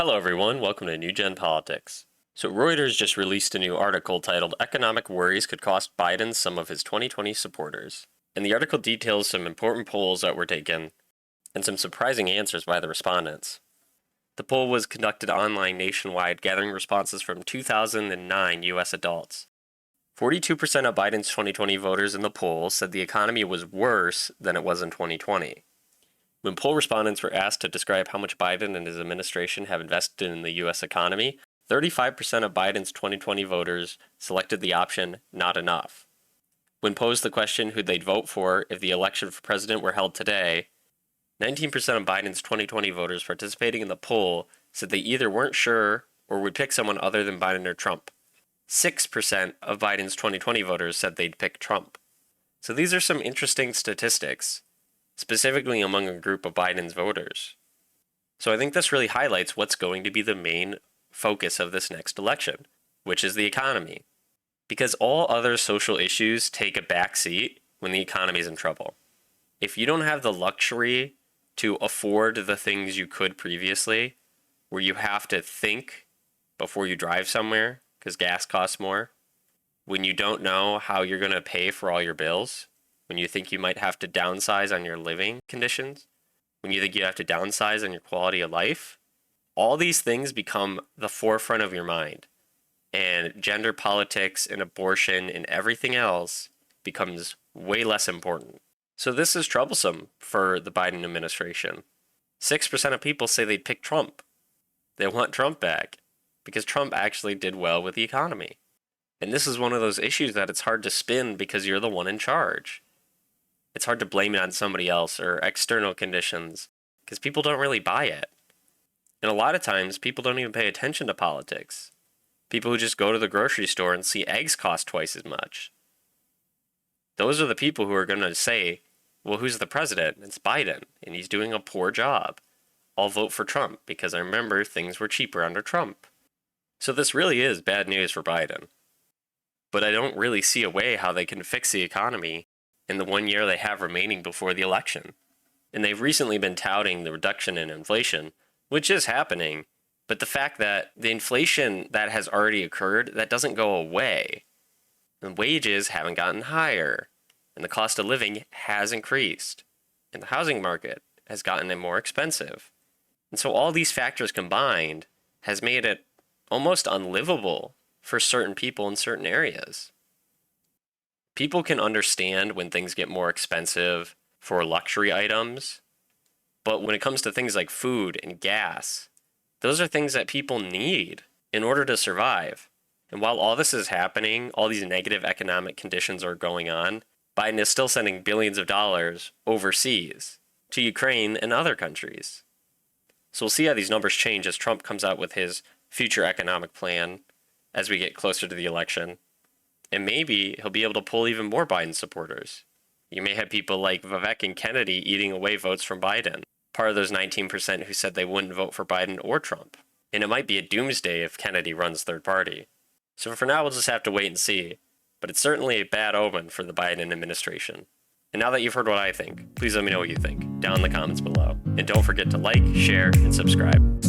Hello everyone, welcome to New Gen Politics. So Reuters just released a new article titled Economic Worries Could Cost Biden Some of His 2020 Supporters. And the article details some important polls that were taken and some surprising answers by the respondents. The poll was conducted online nationwide, gathering responses from 2,009 U.S. adults. 42% of Biden's 2020 voters in the poll said the economy was worse than it was in 2020. When poll respondents were asked to describe how much Biden and his administration have invested in the U.S. economy, 35% of Biden's 2020 voters selected the option not enough. When posed the question who they'd vote for if the election for president were held today, 19% of Biden's 2020 voters participating in the poll said they either weren't sure or would pick someone other than Biden or Trump. 6% of Biden's 2020 voters said they'd pick Trump. So these are some interesting statistics, specifically among a group of Biden's voters. So I think this really highlights what's going to be the main focus of this next election, which is the economy. Because all other social issues take a backseat when the economy is in trouble. If you don't have the luxury to afford the things you could previously, where you have to think before you drive somewhere because gas costs more, when you don't know how you're going to pay for all your bills, when you think you might have to downsize on your living conditions, when you think you have to downsize on your quality of life, all these things become the forefront of your mind. And gender politics and abortion and everything else becomes way less important. So this is troublesome for the Biden administration. 6% of people say they'd pick Trump. They want Trump back because Trump actually did well with the economy. And this is one of those issues that it's hard to spin because you're the one in charge. It's hard to blame it on somebody else or external conditions because people don't really buy it. And a lot of times, people don't even pay attention to politics. People who just go to the grocery store and see eggs cost twice as much. Those are the people who are going to say, well, who's the president? It's Biden, and he's doing a poor job. I'll vote for Trump because I remember things were cheaper under Trump. So this really is bad news for Biden. But I don't really see a way how they can fix the economy in the 1 year they have remaining before the election. And they've recently been touting the reduction in inflation, which is happening, but the fact that the inflation that has already occurred, that doesn't go away. And wages haven't gotten higher, and the cost of living has increased, and the housing market has gotten more expensive. And so all these factors combined has made it almost unlivable for certain people in certain areas. People can understand when things get more expensive for luxury items, but when it comes to things like food and gas, those are things that people need in order to survive. And while all this is happening, all these negative economic conditions are going on, Biden is still sending billions of dollars overseas to Ukraine and other countries. So we'll see how these numbers change as Trump comes out with his future economic plan as we get closer to the election. And maybe he'll be able to pull even more Biden supporters. You may have people like Vivek and Kennedy eating away votes from Biden, part of those 19% who said they wouldn't vote for Biden or Trump. And it might be a doomsday if Kennedy runs third party. So for now, we'll just have to wait and see. But it's certainly a bad omen for the Biden administration. And now that you've heard what I think, please let me know what you think down in the comments below. And don't forget to like, share, and subscribe.